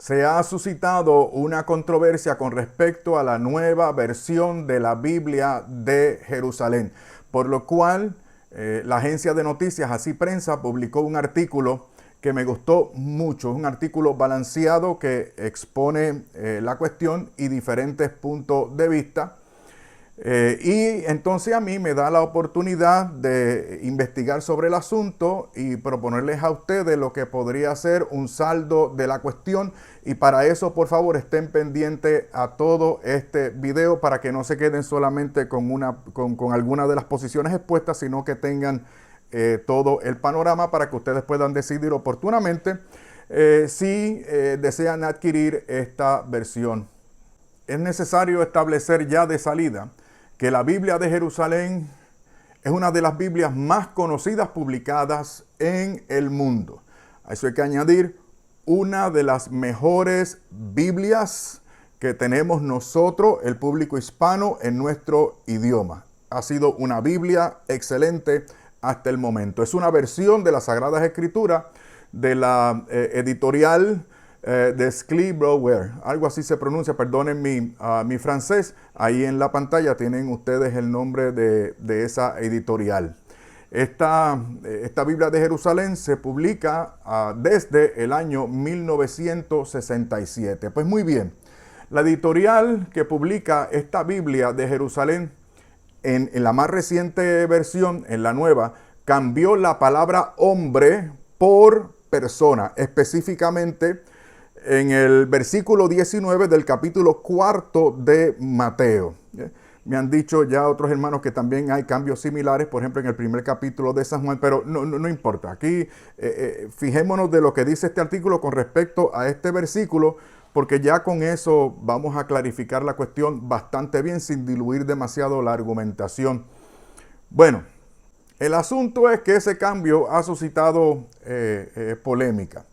se ha suscitado una controversia con respecto a la nueva versión de la Biblia de Jerusalén, por lo cual la agencia de noticias Así Prensa publicó un artículo que me gustó mucho, un artículo balanceado que expone la cuestión y diferentes puntos de vista. Y entonces a mí me da la oportunidad de investigar sobre el asunto y proponerles a ustedes lo que podría ser un saldo de la cuestión. Y para eso, por favor, estén pendientes a todo este video para que no se queden solamente con alguna de las posiciones expuestas, sino que tengan todo el panorama para que ustedes puedan decidir oportunamente si desean adquirir esta versión. Es necesario establecer ya de salida que la Biblia de Jerusalén es una de las Biblias más conocidas publicadas en el mundo. A eso hay que añadir una de las mejores Biblias que tenemos nosotros, el público hispano, en nuestro idioma. Ha sido una Biblia excelente hasta el momento. Es una versión de las Sagradas Escrituras de la editorial de Skly Brouwer, algo así se pronuncia, perdonen mi francés. Ahí en la pantalla tienen ustedes el nombre de esa editorial. Esta Biblia de Jerusalén se publica desde el año 1967. Pues muy bien, la editorial que publica esta Biblia de Jerusalén en la más reciente versión, en la nueva, cambió la palabra hombre por persona, específicamente en el versículo 19 del capítulo 4 de Mateo. Me han dicho ya otros hermanos que también hay cambios similares, por ejemplo en el primer capítulo de San Juan, pero no importa. Aquí fijémonos de lo que dice este artículo con respecto a este versículo, porque ya con eso vamos a clarificar la cuestión bastante bien sin diluir demasiado la argumentación. Bueno, el asunto es que ese cambio ha suscitado polémica.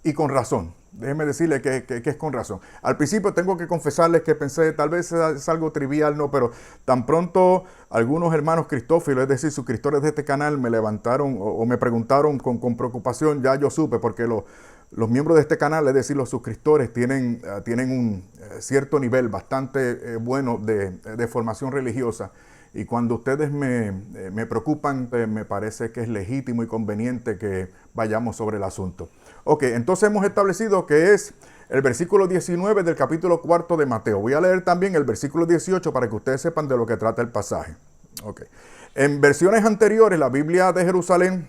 Y con razón. Déjenme decirle que es con razón. Al principio tengo que confesarles que pensé, tal vez es algo trivial, no, pero tan pronto algunos hermanos cristófilos, es decir, suscriptores de este canal, me levantaron o me preguntaron con preocupación, ya yo supe, porque los miembros de este canal, es decir, los suscriptores, tienen un cierto nivel bastante bueno de formación religiosa. Y cuando ustedes me preocupan, me parece que es legítimo y conveniente que vayamos sobre el asunto. Ok, entonces hemos establecido que es el versículo 19 del capítulo 4 de Mateo. Voy a leer también el versículo 18 para que ustedes sepan de lo que trata el pasaje. Ok. En versiones anteriores, la Biblia de Jerusalén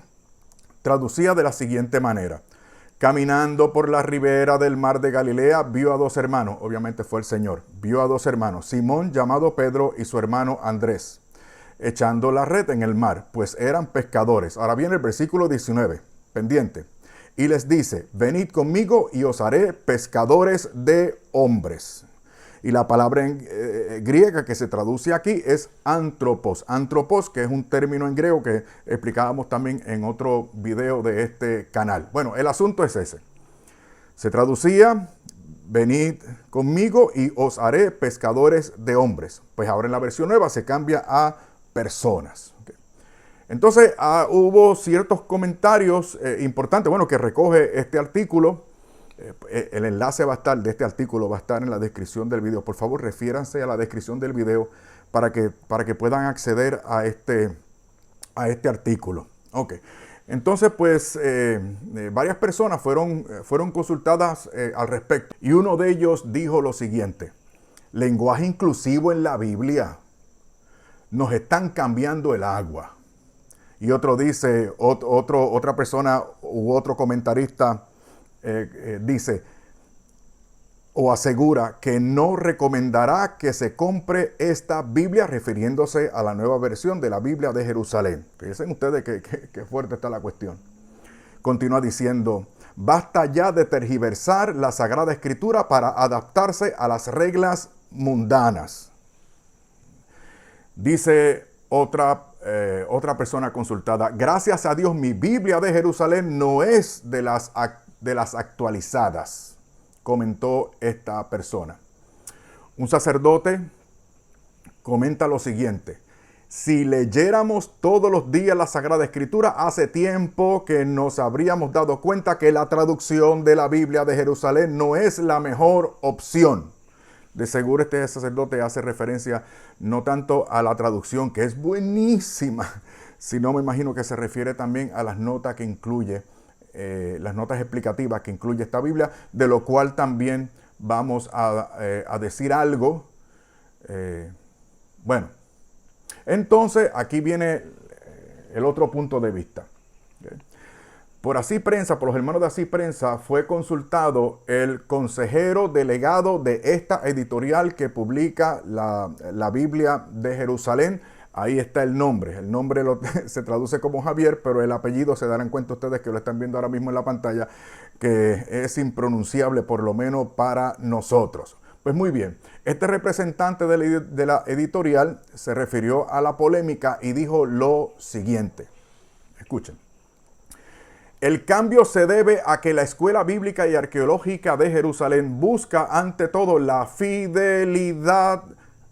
traducía de la siguiente manera. Caminando por la ribera del mar de Galilea, vio a dos hermanos, obviamente fue el Señor, vio a dos hermanos, Simón llamado Pedro y su hermano Andrés, echando la red en el mar, pues eran pescadores. Ahora viene el versículo 19, pendiente. Y les dice, venid conmigo y os haré pescadores de hombres. Y la palabra griega que se traduce aquí es antropos. Antropos, que es un término en griego que explicábamos también en otro video de este canal. Bueno, el asunto es ese. Se traducía, venid conmigo y os haré pescadores de hombres. Pues ahora en la versión nueva se cambia a personas. Okay. Entonces hubo ciertos comentarios importantes, bueno, que recoge este artículo. El enlace de este artículo va a estar en la descripción del video. Por favor, refiéranse a la descripción del video para que puedan acceder a este artículo. Ok. Entonces, pues, varias personas fueron consultadas al respecto. Y uno de ellos dijo lo siguiente. Lenguaje inclusivo en la Biblia. Nos están cambiando el agua. Y otro dice, otra persona u otro comentarista dice o asegura que no recomendará que se compre esta Biblia, refiriéndose a la nueva versión de la Biblia de Jerusalén. Fíjense ustedes qué fuerte está la cuestión. Continúa diciendo, basta ya de tergiversar la Sagrada Escritura para adaptarse a las reglas mundanas. Dice otra persona consultada, gracias a Dios mi Biblia de Jerusalén no es de las actualizadas, comentó esta persona. Un sacerdote comenta lo siguiente, Si leyéramos todos los días la Sagrada Escritura, hace tiempo que nos habríamos dado cuenta que la traducción de la Biblia de Jerusalén no es la mejor opción. De seguro este sacerdote hace referencia no tanto a la traducción, que es buenísima, sino me imagino que se refiere también a las notas que incluye, las notas explicativas que incluye esta Biblia, de lo cual también vamos a decir algo. Bueno, entonces aquí viene el otro punto de vista. ¿Okay? Por Así Prensa, por los hermanos de Así Prensa, fue consultado el consejero delegado de esta editorial que publica la Biblia de Jerusalén. Ahí está el nombre. El nombre se traduce como Javier, pero el apellido, se darán cuenta ustedes que lo están viendo ahora mismo en la pantalla, que es impronunciable, por lo menos para nosotros. Pues muy bien, este representante de la editorial se refirió a la polémica y dijo lo siguiente. Escuchen. El cambio se debe a que la Escuela Bíblica y Arqueológica de Jerusalén busca ante todo la fidelidad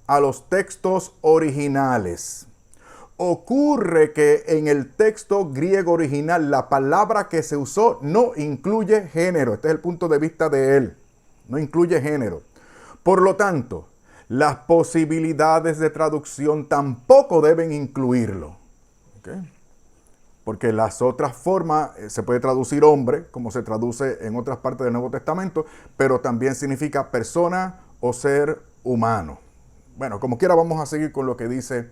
a los textos originales. Ocurre que en el texto griego original la palabra que se usó no incluye género. Este es el punto de vista de él. No incluye género. Por lo tanto, las posibilidades de traducción tampoco deben incluirlo. ¿Okay? Porque las otras formas, se puede traducir hombre, como se traduce en otras partes del Nuevo Testamento, pero también significa persona o ser humano. Bueno, como quiera, vamos a seguir con lo que dice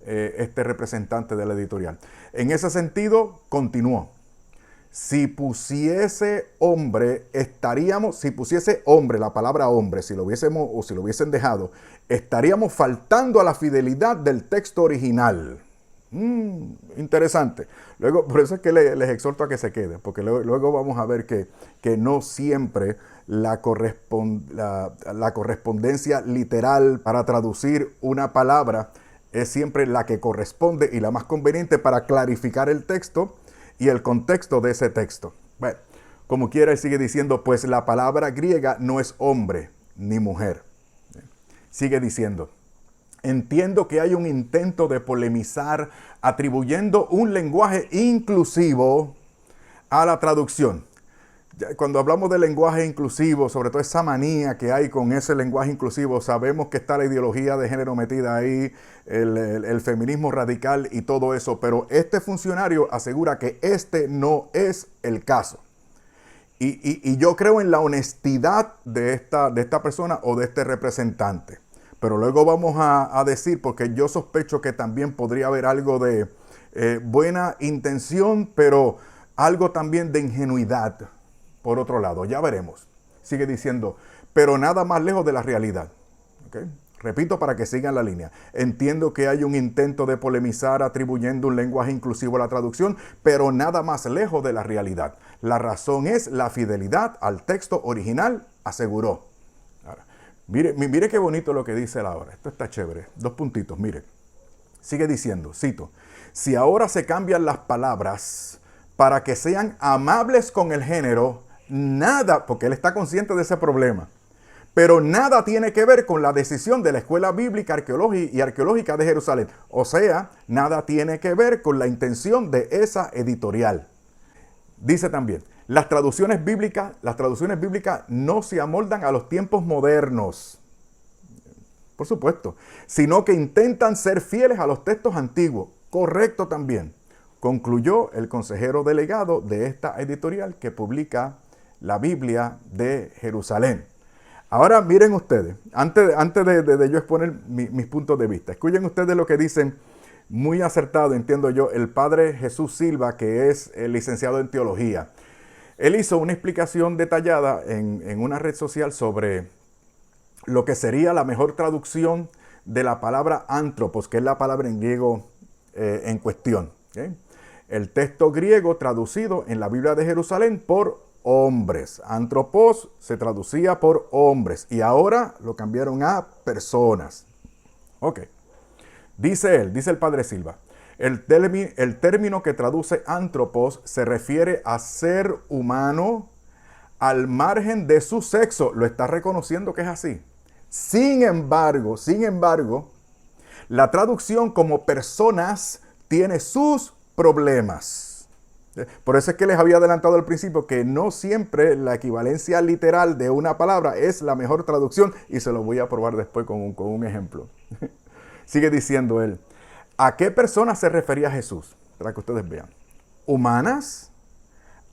este representante de la editorial. En ese sentido, continuó. Si pusiese hombre, la palabra hombre, si lo hubiesen dejado, estaríamos faltando a la fidelidad del texto original. Interesante. Luego, por eso es que les exhorto a que se queden, porque luego vamos a ver que no siempre la correspondencia literal para traducir una palabra es siempre la que corresponde y la más conveniente para clarificar el texto y el contexto de ese texto. Bueno, como quiera, él sigue diciendo, pues la palabra griega no es hombre ni mujer. Sigue diciendo, entiendo que hay un intento de polemizar atribuyendo un lenguaje inclusivo a la traducción. Cuando hablamos de lenguaje inclusivo, sobre todo esa manía que hay con ese lenguaje inclusivo, sabemos que está la ideología de género metida ahí, el feminismo radical y todo eso, pero este funcionario asegura que este no es el caso. Y yo creo en la honestidad de esta persona o de este representante. Pero luego vamos a decir, porque yo sospecho que también podría haber algo de buena intención, pero algo también de ingenuidad. Por otro lado, ya veremos. Sigue diciendo, pero nada más lejos de la realidad. ¿Okay? Repito para que sigan la línea. Entiendo que hay un intento de polemizar atribuyendo un lenguaje inclusivo a la traducción, pero nada más lejos de la realidad. La razón es la fidelidad al texto original, aseguró. Ahora, mire qué bonito lo que dice él ahora. Esto está chévere. 2 puntitos, mire. Sigue diciendo, cito, si ahora se cambian las palabras para que sean amables con el género, nada, porque él está consciente de ese problema, pero nada tiene que ver con la decisión de la Escuela Bíblica y Arqueológica de Jerusalén. O sea, nada tiene que ver con la intención de esa editorial. Dice también, las traducciones bíblicas no se amoldan a los tiempos modernos, por supuesto, sino que intentan ser fieles a los textos antiguos. Correcto también, concluyó el consejero delegado de esta editorial que publica la Biblia de Jerusalén. Ahora miren ustedes, antes de yo exponer mis puntos de vista, escuchen ustedes lo que dicen, muy acertado, entiendo yo, el padre Jesús Silva, que es el licenciado en teología. Él hizo una explicación detallada en una red social sobre lo que sería la mejor traducción de la palabra antropos, que es la palabra en griego en cuestión. ¿Okay? El texto griego traducido en la Biblia de Jerusalén por hombres. Antropos se traducía por hombres y ahora lo cambiaron a personas. Ok. Dice el padre Silva, el término que traduce antropos se refiere a ser humano al margen de su sexo. Lo está reconociendo que es así. Sin embargo, La traducción como personas tiene sus problemas. Por eso es que les había adelantado al principio que no siempre la equivalencia literal de una palabra es la mejor traducción, y se lo voy a probar después con un ejemplo. Sigue diciendo él, ¿a qué personas se refería Jesús? Para que ustedes vean. ¿Humanas?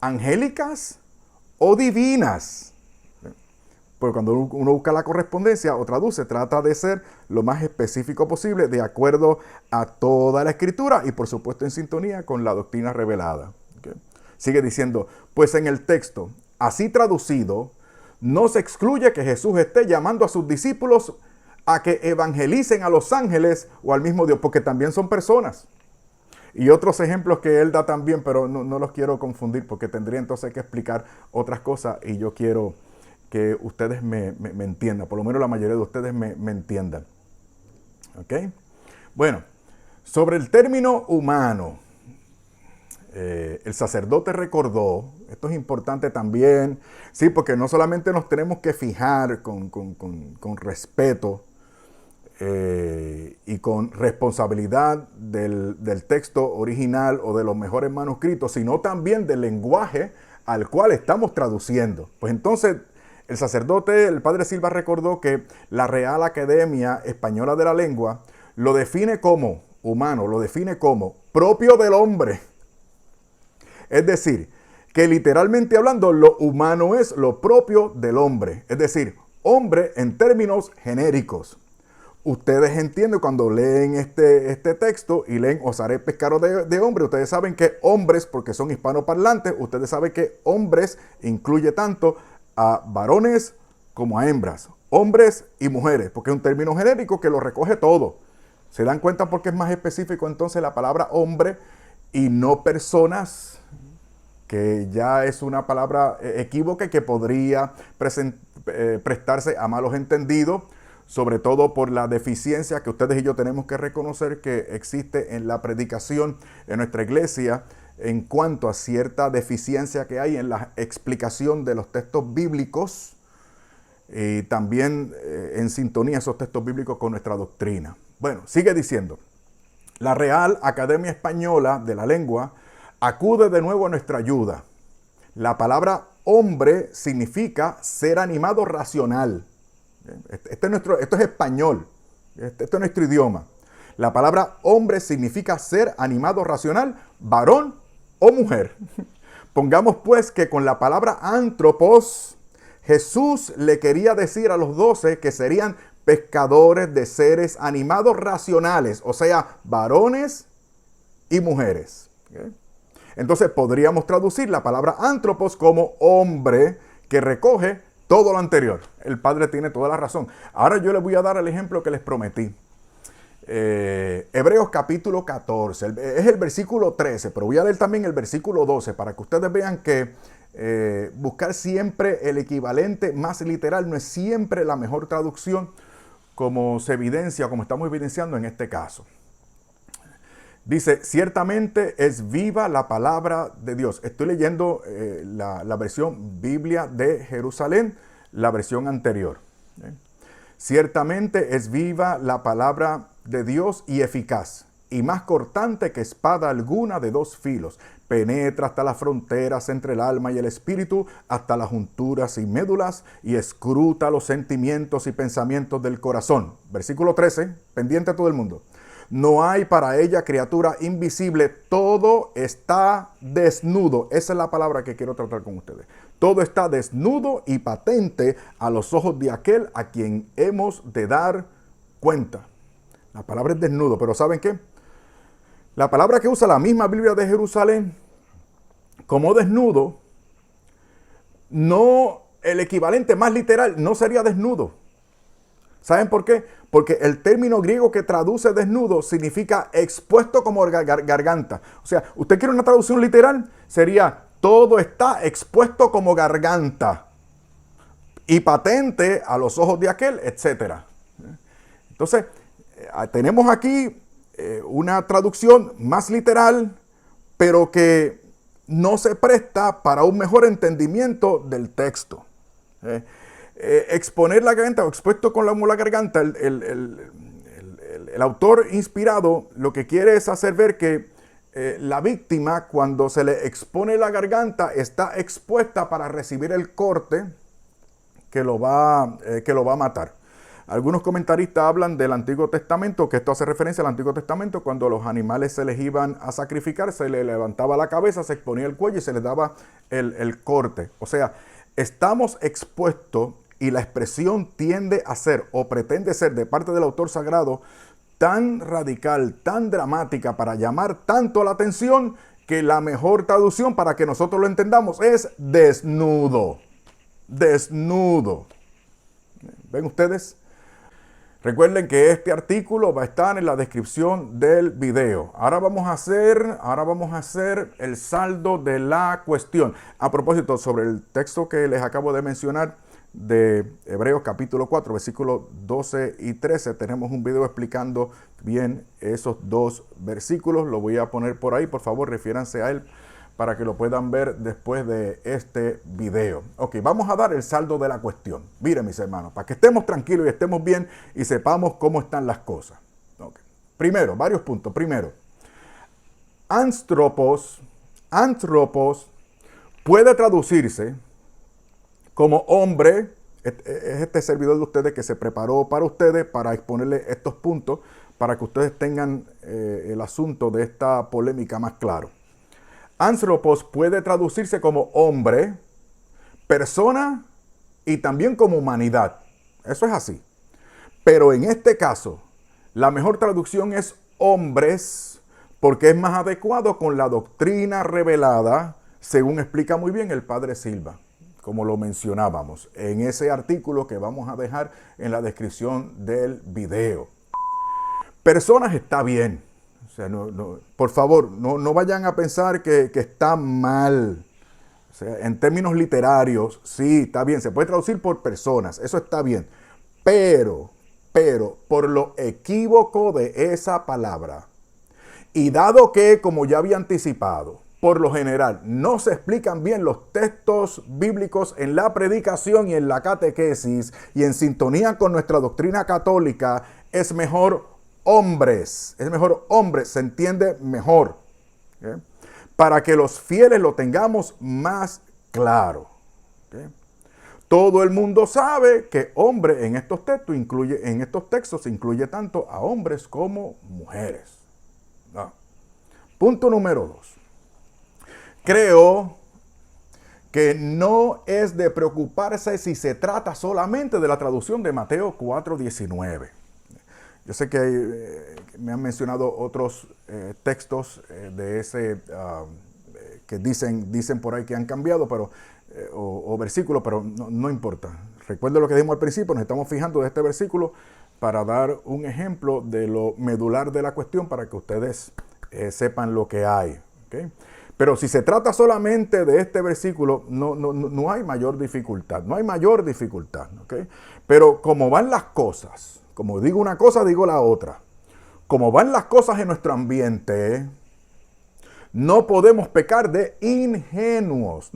¿Angélicas? ¿O divinas? Porque cuando uno busca la correspondencia o traduce, trata de ser lo más específico posible de acuerdo a toda la escritura y por supuesto en sintonía con la doctrina revelada. ¿Okay? Sigue diciendo, pues en el texto, así traducido, no se excluye que Jesús esté llamando a sus discípulos a que evangelicen a los ángeles o al mismo Dios, porque también son personas. Y otros ejemplos que él da también, pero no los quiero confundir porque tendría entonces que explicar otras cosas y yo quiero que ustedes me entiendan, por lo menos la mayoría de ustedes me entiendan. ¿Ok? Bueno, sobre el término humano, el sacerdote recordó, esto es importante también, sí, porque no solamente nos tenemos que fijar con respeto y con responsabilidad del texto original o de los mejores manuscritos, sino también del lenguaje al cual estamos traduciendo. Pues entonces, el sacerdote, el padre Silva, recordó que la Real Academia Española de la Lengua lo define como humano, lo define como propio del hombre. Es decir, que literalmente hablando, lo humano es lo propio del hombre. Es decir, hombre en términos genéricos. Ustedes entienden cuando leen este texto y leen os haré pescadores de hombres, ustedes saben que hombres, porque son hispanoparlantes, ustedes saben que hombres incluye tanto a varones como a hembras, hombres y mujeres, porque es un término genérico que lo recoge todo. ¿Se dan cuenta por qué es más específico entonces la palabra hombre y no personas? Que ya es una palabra equívoca y que podría prestarse a malos entendidos, sobre todo por la deficiencia que ustedes y yo tenemos que reconocer que existe en la predicación en nuestra iglesia en cuanto a cierta deficiencia que hay en la explicación de los textos bíblicos y también en sintonía esos textos bíblicos con nuestra doctrina. Bueno, sigue diciendo, la Real Academia Española de la Lengua acude de nuevo a nuestra ayuda. La palabra hombre significa ser animado racional. Esto es español, esto es nuestro idioma. La palabra hombre significa ser animado racional, varón o mujer. Pongamos pues que con la palabra antropos, Jesús le quería decir a los 12 que serían pescadores de seres animados racionales, o sea, varones y mujeres. ¿Okay? Entonces podríamos traducir la palabra antropos como hombre que recoge todo lo anterior. El Padre tiene toda la razón. Ahora yo les voy a dar el ejemplo que les prometí. Hebreos capítulo 14, es el versículo 13, pero voy a leer también el versículo 12 para que ustedes vean que buscar siempre el equivalente más literal no es siempre la mejor traducción, como se evidencia, como estamos evidenciando en este caso. Dice, ciertamente es viva la palabra de Dios. Estoy leyendo la versión Biblia de Jerusalén, la versión anterior. Ciertamente es viva la palabra de Dios y eficaz, y más cortante que espada alguna de dos filos. Penetra hasta las fronteras entre el alma y el espíritu, hasta las junturas y médulas, y escruta los sentimientos y pensamientos del corazón. Versículo 13, pendiente a todo el mundo. No hay para ella criatura invisible, todo está desnudo. Esa es la palabra que quiero tratar con ustedes. Todo está desnudo y patente a los ojos de aquel a quien hemos de dar cuenta. La palabra es desnudo, pero ¿saben qué? La palabra que usa la misma Biblia de Jerusalén como desnudo, no, el equivalente más literal no sería desnudo. ¿Saben por qué? Porque el término griego que traduce desnudo significa expuesto como garganta. O sea, usted quiere una traducción literal, sería todo está expuesto como garganta y patente a los ojos de aquel, etc. Entonces, tenemos aquí una traducción más literal, pero que no se presta para un mejor entendimiento del texto. Exponer la garganta o expuesto con la garganta, el el autor inspirado lo que quiere es hacer ver que la víctima, cuando se le expone la garganta, está expuesta para recibir el corte que lo va a matar. Algunos comentaristas hablan del Antiguo Testamento, que esto hace referencia al Antiguo Testamento, cuando los animales se les iban a sacrificar, se les levantaba la cabeza, se exponía el cuello y se les daba el corte. O sea, estamos expuestos y la expresión tiende a ser o pretende ser de parte del autor sagrado tan radical, tan dramática para llamar tanto la atención que la mejor traducción para que nosotros lo entendamos es desnudo. Desnudo. ¿Ven ustedes? Recuerden que este artículo va a estar en la descripción del video. Ahora vamos a hacer el saldo de la cuestión. A propósito, sobre el texto que les acabo de mencionar de Hebreos capítulo 4, versículos 12 y 13, tenemos un video explicando bien esos dos versículos. Lo voy a poner por ahí, por favor, refiéranse a él para que lo puedan ver después de este video. Ok, vamos a dar el saldo de la cuestión. Miren, mis hermanos, para que estemos tranquilos y estemos bien y sepamos cómo están las cosas. Okay. Primero, varios puntos. Primero, antropos puede traducirse como hombre. Es este servidor de ustedes que se preparó para ustedes para exponerle estos puntos para que ustedes tengan el asunto de esta polémica más claro. Anthropos puede traducirse como hombre, persona y también como humanidad. Eso es así. Pero en este caso, la mejor traducción es hombres, porque es más adecuado con la doctrina revelada, según explica muy bien el padre Silva, como lo mencionábamos en ese artículo que vamos a dejar en la descripción del video. Personas está bien. O sea, por favor, no vayan a pensar que está mal. O sea, en términos literarios, sí, está bien. Se puede traducir por personas, eso está bien. Pero, por lo equívoco de esa palabra, y dado que, como ya había anticipado, por lo general no se explican bien los textos bíblicos en la predicación y en la catequesis, y en sintonía con nuestra doctrina católica, es mejor hombres, se entiende mejor, ¿okay? Para que los fieles lo tengamos más claro, ¿okay? Todo el mundo sabe que hombre en estos textos incluye tanto a hombres como mujeres. ¿No? Punto número 2. Creo que no es de preocuparse si se trata solamente de la traducción de Mateo 4:19. Yo sé que me han mencionado otros textos de ese que dicen por ahí que han cambiado, pero o versículos, pero no importa. Recuerden lo que dijimos al principio, nos estamos fijando de este versículo para dar un ejemplo de lo medular de la cuestión para que ustedes sepan lo que hay. ¿Okay? Pero si se trata solamente de este versículo, no hay mayor dificultad, ¿okay? Pero como van las cosas, como digo una cosa, digo la otra. Como van las cosas en nuestro ambiente, no podemos pecar de ingenuos.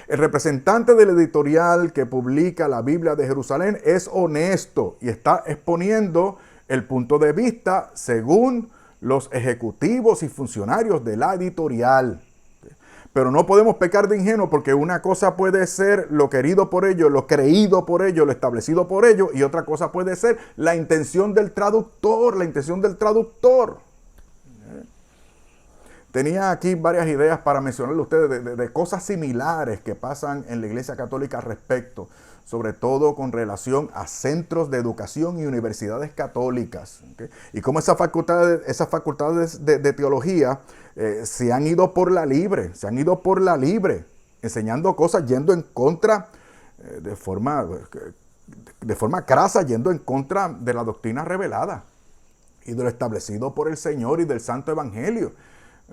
El representante del editorial que publica la Biblia de Jerusalén es honesto y está exponiendo el punto de vista según los ejecutivos y funcionarios de la editorial. Pero no podemos pecar de ingenuo porque una cosa puede ser lo querido por ellos, lo creído por ellos, lo establecido por ellos, y otra cosa puede ser la intención del traductor, Tenía aquí varias ideas para mencionarle a ustedes de cosas similares que pasan en la Iglesia Católica al respecto, sobre todo con relación a centros de educación y universidades católicas, ¿okay? Y cómo esas facultades de teología se han ido por la libre, enseñando cosas, yendo en contra, de forma crasa, yendo en contra de la doctrina revelada y de lo establecido por el Señor y del Santo Evangelio.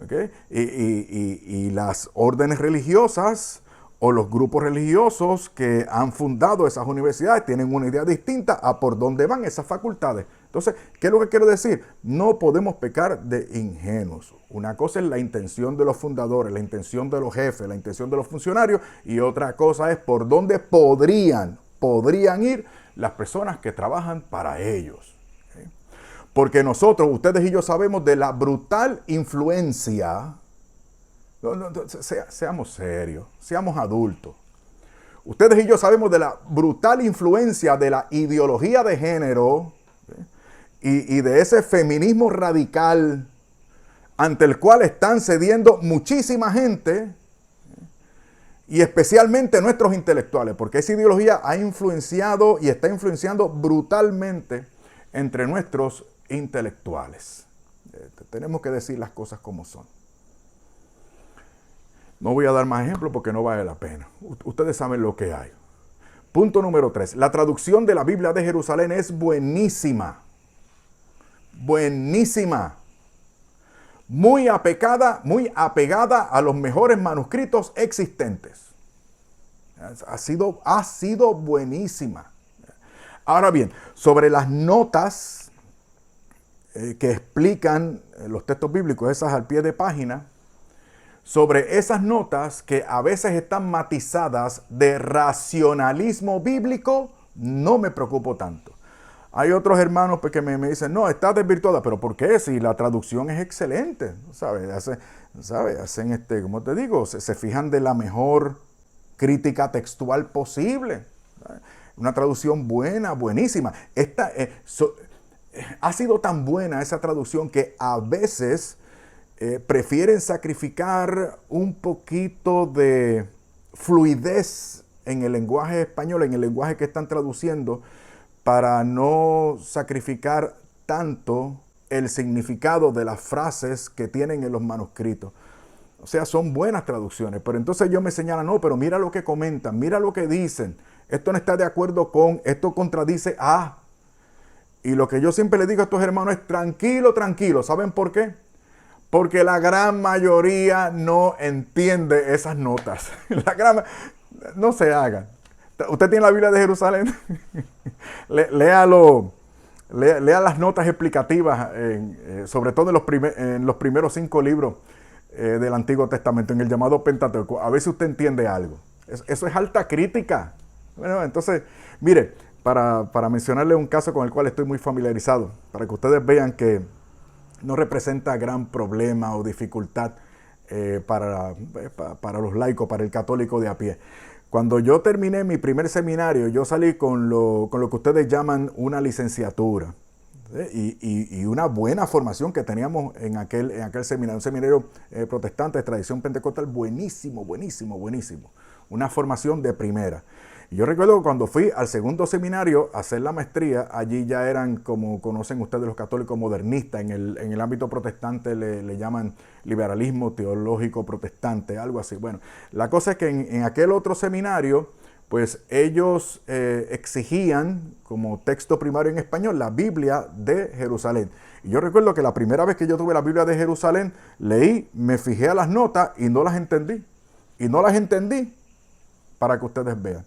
¿Okay? Y las órdenes religiosas o los grupos religiosos que han fundado esas universidades tienen una idea distinta a por dónde van esas facultades. Entonces, ¿qué es lo que quiero decir? No podemos pecar de ingenuos. Una cosa es la intención de los fundadores, la intención de los jefes, la intención de los funcionarios, y otra cosa es por dónde podrían podrían ir las personas que trabajan para ellos. Porque nosotros, ustedes y yo sabemos de la brutal influencia. Seamos serios, seamos adultos. Ustedes y yo sabemos de la brutal influencia de la ideología de género y de ese feminismo radical ante el cual están cediendo muchísima gente y especialmente nuestros intelectuales, porque esa ideología ha influenciado y está influenciando brutalmente entre nuestros intelectuales. Tenemos que decir las cosas como son. No voy a dar más ejemplos porque no vale la pena. Ustedes saben lo que hay. Punto número 3. La traducción de la Biblia de Jerusalén es buenísima. Buenísima. Muy apegada a los mejores manuscritos existentes. Ha sido buenísima. Ahora bien, sobre las notas que explican los textos bíblicos, esas al pie de página, sobre esas notas que a veces están matizadas de racionalismo bíblico, no me preocupo tanto. Hay otros hermanos que me dicen, no, está desvirtuada, pero ¿por qué? Si la traducción es excelente, ¿sabes? Hacen como te digo, se fijan de la mejor crítica textual posible. ¿Sabes? Una traducción buena, buenísima. Ha sido tan buena esa traducción que a veces prefieren sacrificar un poquito de fluidez en el lenguaje español, en el lenguaje que están traduciendo, para no sacrificar tanto el significado de las frases que tienen en los manuscritos. O sea, son buenas traducciones, pero entonces ellos me señalan, no, pero mira lo que comentan, mira lo que dicen, esto no está de acuerdo con, esto contradice a. Y lo que yo siempre les digo a estos hermanos es, tranquilo, tranquilo, ¿saben por qué? Porque la gran mayoría no entiende esas notas. No se hagan. ¿Usted tiene la Biblia de Jerusalén? Léalo. Lea las notas explicativas, sobre todo en los primeros 5 libros del Antiguo Testamento, en el llamado Pentateuco. A ver si usted entiende algo. Eso es alta crítica. Bueno, entonces, mire, para mencionarle un caso con el cual estoy muy familiarizado, para que ustedes vean que no representa gran problema o dificultad para los laicos, para el católico de a pie. Cuando yo terminé mi primer seminario, yo salí con lo que ustedes llaman una licenciatura, y una buena formación que teníamos en aquel seminario, un seminario protestante de tradición pentecostal, buenísimo. Una formación de primera. Y yo recuerdo que cuando fui al segundo seminario a hacer la maestría, allí ya eran, como conocen ustedes los católicos, modernistas. En el ámbito protestante le llaman liberalismo teológico protestante, algo así. Bueno, la cosa es que en aquel otro seminario, pues ellos exigían como texto primario en español la Biblia de Jerusalén. Y yo recuerdo que la primera vez que yo tuve la Biblia de Jerusalén, leí, me fijé a las notas y no las entendí. Para que ustedes vean.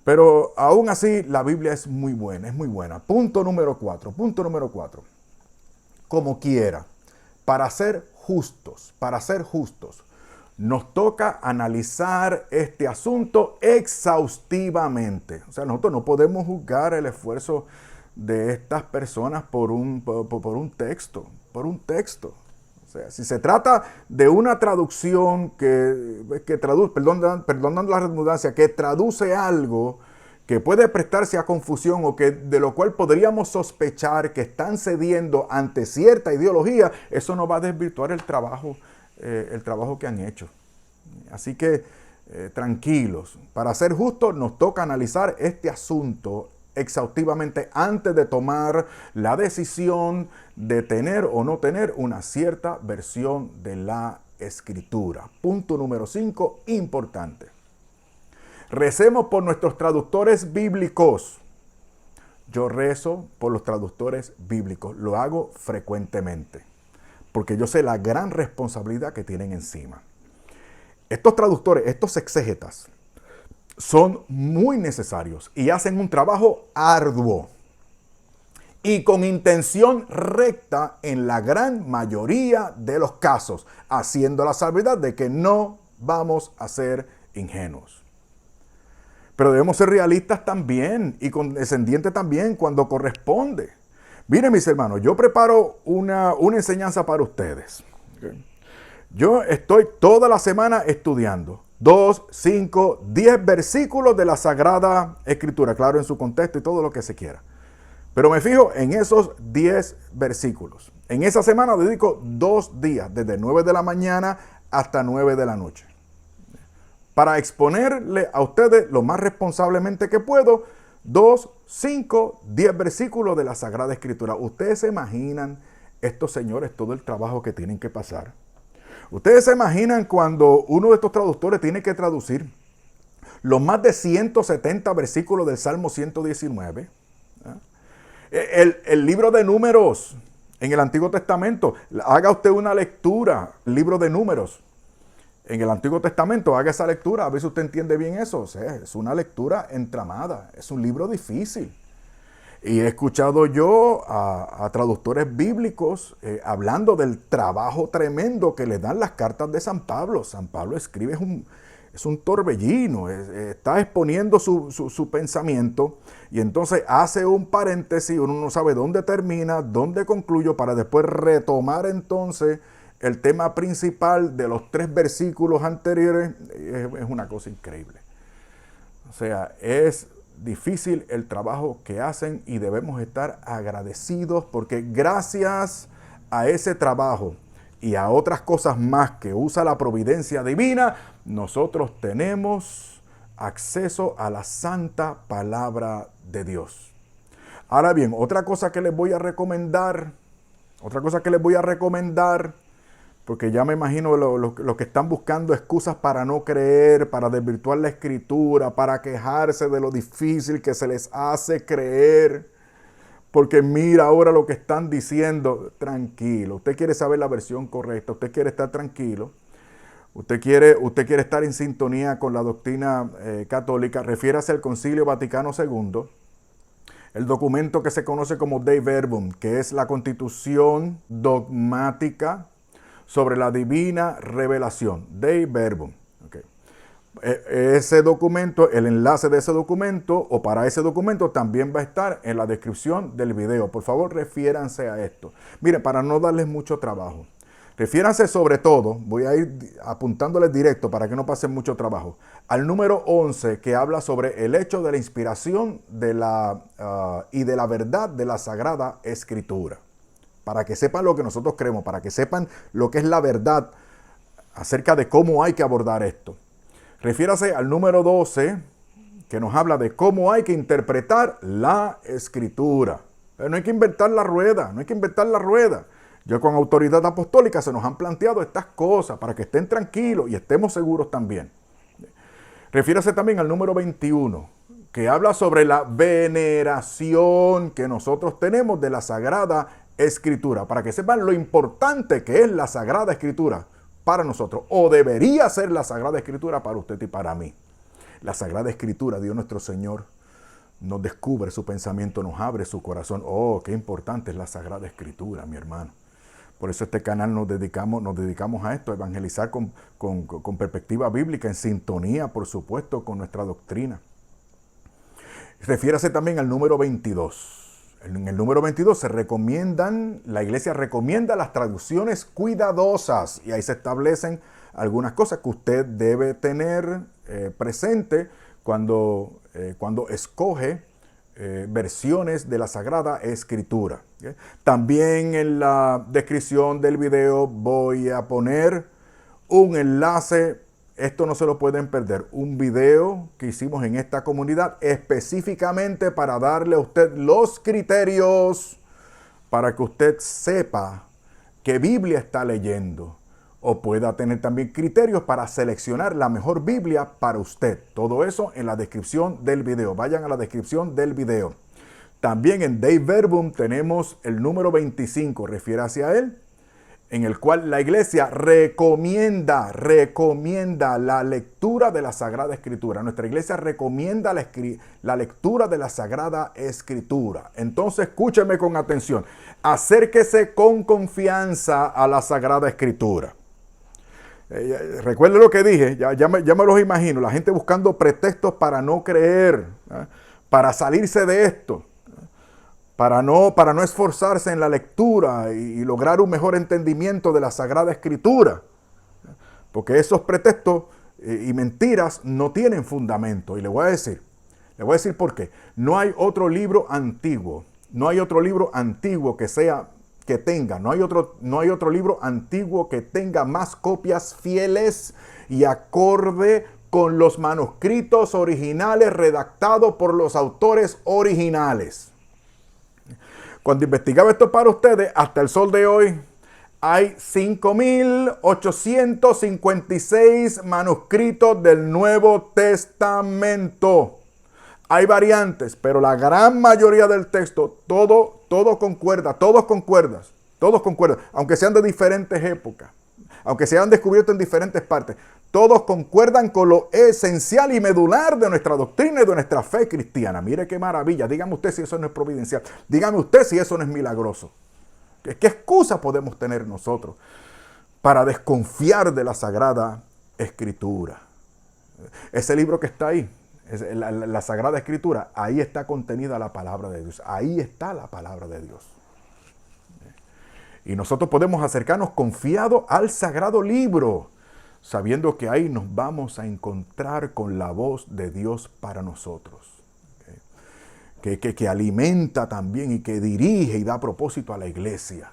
Pero aún así la Biblia es muy buena. Punto número 4. Como quiera, para ser justos, nos toca analizar este asunto exhaustivamente. O sea, nosotros no podemos juzgar el esfuerzo de estas personas por un texto. O sea, si se trata de una traducción que traduce, perdonando la redundancia, que traduce algo que puede prestarse a confusión o de lo cual podríamos sospechar que están cediendo ante cierta ideología, eso no va a desvirtuar el trabajo que han hecho. Así que tranquilos. Para ser justos, nos toca analizar este asunto exhaustivamente antes de tomar la decisión de tener o no tener una cierta versión de la Escritura. Punto número 5, importante. Recemos por nuestros traductores bíblicos. Yo rezo por los traductores bíblicos. Lo hago frecuentemente, porque yo sé la gran responsabilidad que tienen encima. Estos traductores, estos exégetas, son muy necesarios y hacen un trabajo arduo y con intención recta en la gran mayoría de los casos, haciendo la salvedad de que no vamos a ser ingenuos. Pero debemos ser realistas también y condescendientes también cuando corresponde. Miren, mis hermanos, yo preparo una enseñanza para ustedes. ¿Okay? Yo estoy toda la semana estudiando 2, 5, 10 versículos de la Sagrada Escritura, claro, en su contexto y todo lo que se quiera. Pero me fijo en esos 10 versículos. En esa semana dedico 2 días, desde 9 de la mañana hasta 9 de la noche, para exponerle a ustedes lo más responsablemente que puedo 2, 5, 10 versículos de la Sagrada Escritura. ¿Ustedes se imaginan estos señores todo el trabajo que tienen que pasar? ¿Ustedes se imaginan cuando uno de estos traductores tiene que traducir los más de 170 versículos del Salmo 119? El libro de Números en el Antiguo Testamento. Haga usted una lectura, libro de Números. En el Antiguo Testamento, haga esa lectura, a ver si usted entiende bien eso. O sea, es una lectura entramada, es un libro difícil. Y he escuchado yo a traductores bíblicos hablando del trabajo tremendo que le dan las cartas de San Pablo. San Pablo escribe, es un torbellino, está exponiendo su pensamiento y entonces hace un paréntesis, uno no sabe dónde termina, dónde concluyo, para después retomar entonces el tema principal de los 3 versículos anteriores. Es una cosa increíble. O sea, es difícil el trabajo que hacen y debemos estar agradecidos porque gracias a ese trabajo y a otras cosas más que usa la providencia divina, nosotros tenemos acceso a la santa palabra de Dios. Ahora bien, otra cosa que les voy a recomendar, porque ya me imagino los que están buscando excusas para no creer, para desvirtuar la Escritura, para quejarse de lo difícil que se les hace creer. Porque mira ahora lo que están diciendo. Tranquilo, usted quiere saber la versión correcta, usted quiere estar tranquilo, usted quiere estar en sintonía con la doctrina católica. Refiérase al Concilio Vaticano II, el documento que se conoce como Dei Verbum, que es la constitución dogmática sobre la divina revelación, Dei Verbum. Okay. Ese documento, el enlace de ese documento o para ese documento también va a estar en la descripción del video. Por favor, refiéranse a esto. Miren, para no darles mucho trabajo, refiéranse sobre todo, voy a ir apuntándoles directo para que no pasen mucho trabajo, al número 11 que habla sobre el hecho de la inspiración y de la verdad de la Sagrada Escritura. Para que sepan lo que nosotros creemos, para que sepan lo que es la verdad acerca de cómo hay que abordar esto. Refiérase al número 12, que nos habla de cómo hay que interpretar la Escritura. Pero no hay que inventar la rueda, Yo con autoridad apostólica se nos han planteado estas cosas para que estén tranquilos y estemos seguros también. Refiérase también al número 21, que habla sobre la veneración que nosotros tenemos de la Sagrada Escritura, para que sepan lo importante que es la Sagrada Escritura para nosotros, o debería ser la Sagrada Escritura para usted y para mí. La Sagrada Escritura, Dios nuestro Señor, nos descubre su pensamiento, nos abre su corazón. Oh, qué importante es la Sagrada Escritura, mi hermano. Por eso este canal nos dedicamos a esto, a evangelizar con perspectiva bíblica, en sintonía, por supuesto, con nuestra doctrina. Refiérase también al número 22. En el número 22 la iglesia recomienda las traducciones cuidadosas y ahí se establecen algunas cosas que usted debe tener presente cuando escoge versiones de la Sagrada Escritura. ¿Okay? También en la descripción del video voy a poner un enlace. Esto no se lo pueden perder. Un video que hicimos en esta comunidad específicamente para darle a usted los criterios para que usted sepa qué Biblia está leyendo o pueda tener también criterios para seleccionar la mejor Biblia para usted. Todo eso en la descripción del video. Vayan a la descripción del video. También en Dei Verbum tenemos el número 25, refiérase a él, en el cual la iglesia recomienda la lectura de la Sagrada Escritura. Nuestra iglesia recomienda la lectura de la Sagrada Escritura. Entonces, escúcheme con atención. Acérquese con confianza a la Sagrada Escritura. Recuerden lo que dije, ya me los imagino, la gente buscando pretextos para no creer, para salirse de esto, para no esforzarse en la lectura y lograr un mejor entendimiento de la Sagrada Escritura. Porque esos pretextos y mentiras no tienen fundamento. Y le voy a decir por qué. No hay otro libro antiguo, no hay otro libro antiguo no hay otro libro antiguo que tenga más copias fieles y acorde con los manuscritos originales redactados por los autores originales. Cuando investigaba esto para ustedes, hasta el sol de hoy, hay 5.856 manuscritos del Nuevo Testamento. Hay variantes, pero la gran mayoría del texto, todo concuerda, todos concuerdan, aunque sean de diferentes épocas, aunque se hayan descubierto en diferentes partes, todos concuerdan con lo esencial y medular de nuestra doctrina y de nuestra fe cristiana. Mire qué maravilla. Dígame usted si eso no es providencial. Dígame usted si eso no es milagroso. ¿Qué excusa podemos tener nosotros para desconfiar de la Sagrada Escritura? Ese libro que está ahí, la Sagrada Escritura, ahí está contenida la palabra de Dios. Ahí está la palabra de Dios. Y nosotros podemos acercarnos confiados al sagrado libro, sabiendo que ahí nos vamos a encontrar con la voz de Dios para nosotros. Que alimenta también y que dirige y da propósito a la iglesia,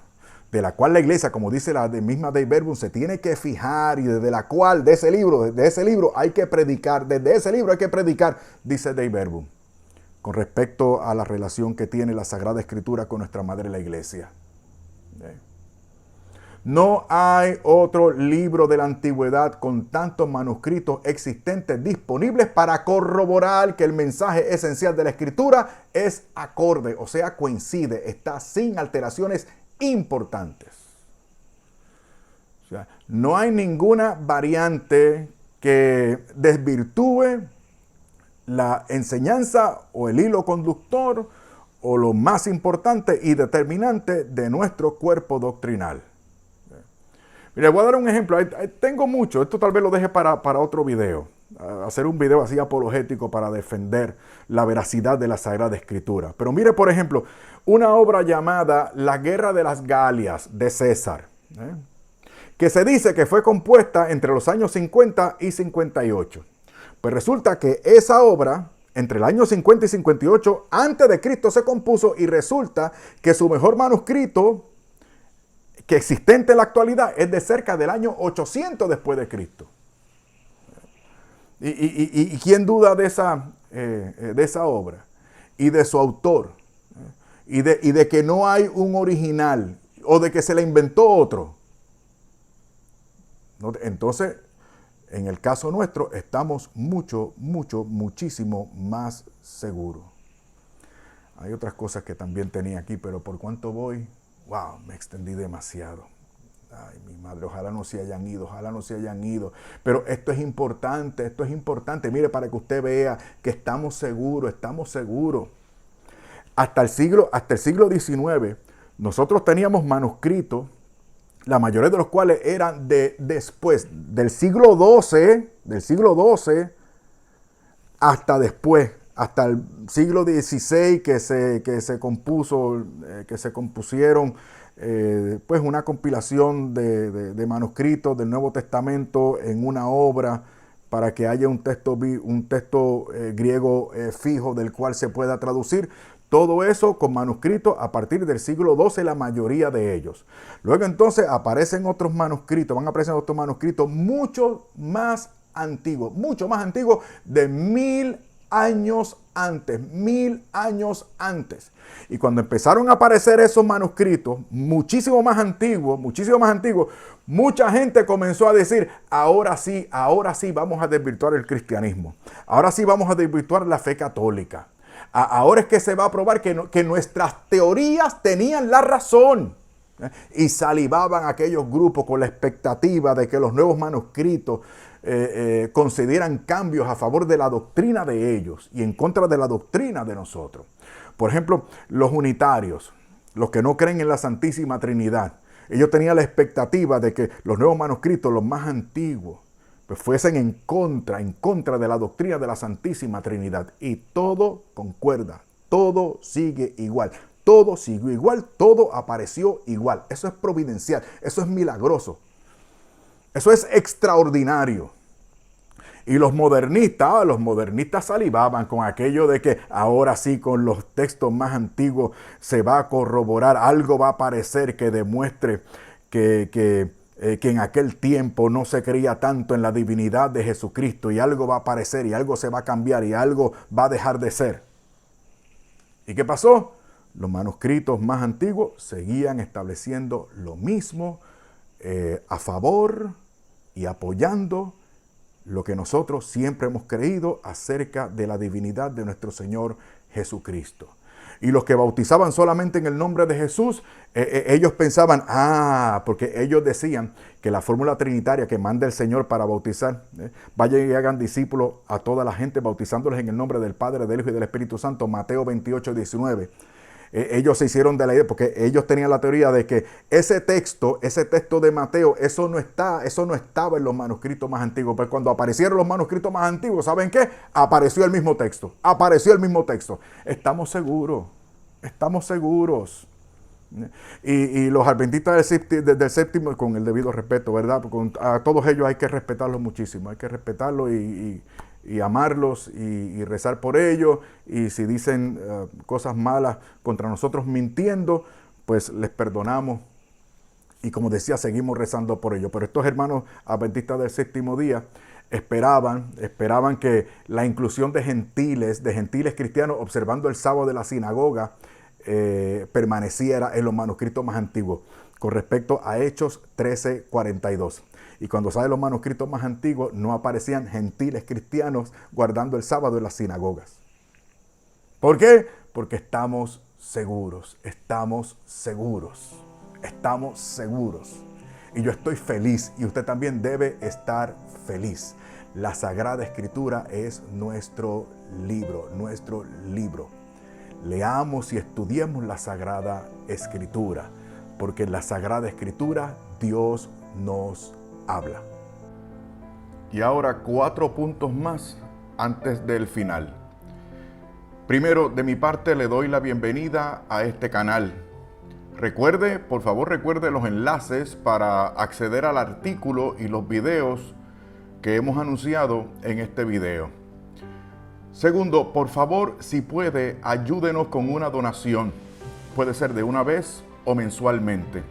de la cual la iglesia, como dice la misma Dei Verbum, se tiene que fijar, y desde la cual, de ese libro hay que predicar, desde ese libro hay que predicar, dice Dei Verbum, con respecto a la relación que tiene la Sagrada Escritura con nuestra madre la iglesia. No hay otro libro de la antigüedad con tantos manuscritos existentes disponibles para corroborar que el mensaje esencial de la Escritura es acorde, o sea, coincide, está sin alteraciones importantes. O sea, no hay ninguna variante que desvirtúe la enseñanza o el hilo conductor o lo más importante y determinante de nuestro cuerpo doctrinal. Mira, voy a dar un ejemplo. Tengo mucho. Esto tal vez lo deje para otro video. Hacer un video así apologético para defender la veracidad de la Sagrada Escritura. Pero mire, por ejemplo, una obra llamada La Guerra de las Galias de César, que se dice que fue compuesta entre los años 50 y 58. Pues resulta que esa obra, entre el año 50 y 58, antes de Cristo se compuso, y resulta que su mejor manuscrito que existente en la actualidad es de cerca del año 800 después de Cristo. ¿Y quién duda de esa obra y de su autor? Y de que no hay un original o de que se la inventó otro. Entonces, en el caso nuestro, estamos muchísimo más seguros. Hay otras cosas que también tenía aquí, pero ¿por cuánto voy? Wow, me extendí demasiado. Ay, mi madre, ojalá no se hayan ido. Pero esto es importante. Mire, para que usted vea que estamos seguros. Hasta el siglo XIX, nosotros teníamos manuscritos, la mayoría de los cuales eran después del siglo XII hasta después. Hasta el siglo XVI que se compusieron pues una compilación de manuscritos del Nuevo Testamento en una obra para que haya un texto griego fijo del cual se pueda traducir. Todo eso con manuscritos a partir del siglo XII, la mayoría de ellos. Luego entonces van a aparecer otros manuscritos mucho más antiguos de 1000 años antes. Y cuando empezaron a aparecer esos manuscritos, muchísimo más antiguos, mucha gente comenzó a decir, ahora sí vamos a desvirtuar el cristianismo. Ahora sí vamos a desvirtuar la fe católica. Ahora es que se va a probar que nuestras teorías tenían la razón. Y salivaban aquellos grupos con la expectativa de que los nuevos manuscritos concedieran cambios a favor de la doctrina de ellos y en contra de la doctrina de nosotros. Por ejemplo, los unitarios, los que no creen en la Santísima Trinidad, Ellos tenían la expectativa de que los nuevos manuscritos, los más antiguos, pues fuesen en contra de la doctrina de la Santísima Trinidad. Y todo concuerda, todo sigue igual. Todo siguió igual, todo apareció igual. Eso es providencial, eso es milagroso. Eso es extraordinario. Y los modernistas salivaban con aquello de que ahora sí con los textos más antiguos se va a corroborar, algo va a aparecer que demuestre que en aquel tiempo no se creía tanto en la divinidad de Jesucristo y algo va a aparecer y algo se va a cambiar y algo va a dejar de ser. ¿Y qué pasó? Los manuscritos más antiguos seguían estableciendo lo mismo a favor y apoyando lo que nosotros siempre hemos creído acerca de la divinidad de nuestro Señor Jesucristo. Y los que bautizaban solamente en el nombre de Jesús, ellos pensaban, porque ellos decían que la fórmula trinitaria que manda el Señor para bautizar, vayan y hagan discípulos a toda la gente, bautizándoles en el nombre del Padre, del Hijo y del Espíritu Santo, Mateo 28, 19. Ellos se hicieron de la idea, porque ellos tenían la teoría de que ese texto de Mateo, eso no estaba en los manuscritos más antiguos. Pero cuando aparecieron los manuscritos más antiguos, ¿saben qué? Apareció el mismo texto. Estamos seguros. Y los adventistas del séptimo, con el debido respeto, ¿verdad? A todos ellos hay que respetarlos muchísimo. Hay que respetarlos y amarlos y rezar por ellos. Y si dicen cosas malas contra nosotros mintiendo, pues les perdonamos. Y como decía, seguimos rezando por ellos. Pero estos hermanos adventistas del séptimo día esperaban que la inclusión de gentiles cristianos observando el sábado de la sinagoga permaneciera en los manuscritos más antiguos, con respecto a Hechos 13:42. Y cuando salen los manuscritos más antiguos, no aparecían gentiles cristianos guardando el sábado en las sinagogas. ¿Por qué? Porque estamos seguros. Y yo estoy feliz y usted también debe estar feliz. La Sagrada Escritura es nuestro libro. Leamos y estudiemos la Sagrada Escritura, porque en la Sagrada Escritura Dios nos habla. Y ahora 4 puntos más antes del final. Primero, de mi parte le doy la bienvenida a este canal. Por favor recuerde los enlaces para acceder al artículo y los videos que hemos anunciado en este video. Segundo, por favor, si puede, ayúdenos con una donación. Puede ser de una vez o mensualmente,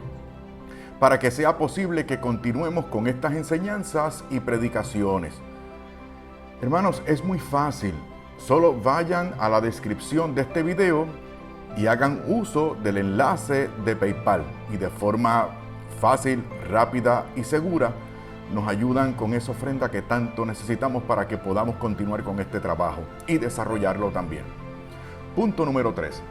para que sea posible que continuemos con estas enseñanzas y predicaciones. Hermanos, es muy fácil. Solo vayan a la descripción de este video y hagan uso del enlace de PayPal. Y de forma fácil, rápida y segura, nos ayudan con esa ofrenda que tanto necesitamos para que podamos continuar con este trabajo y desarrollarlo también. Punto número 3.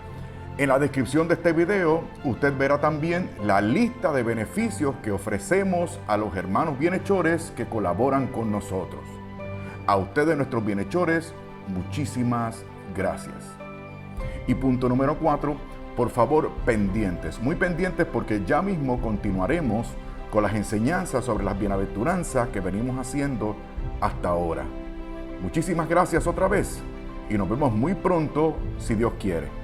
En la descripción de este video, usted verá también la lista de beneficios que ofrecemos a los hermanos bienhechores que colaboran con nosotros. A ustedes, nuestros bienhechores, muchísimas gracias. Y punto número 4, por favor, pendientes, muy pendientes, porque ya mismo continuaremos con las enseñanzas sobre las bienaventuranzas que venimos haciendo hasta ahora. Muchísimas gracias otra vez y nos vemos muy pronto, si Dios quiere.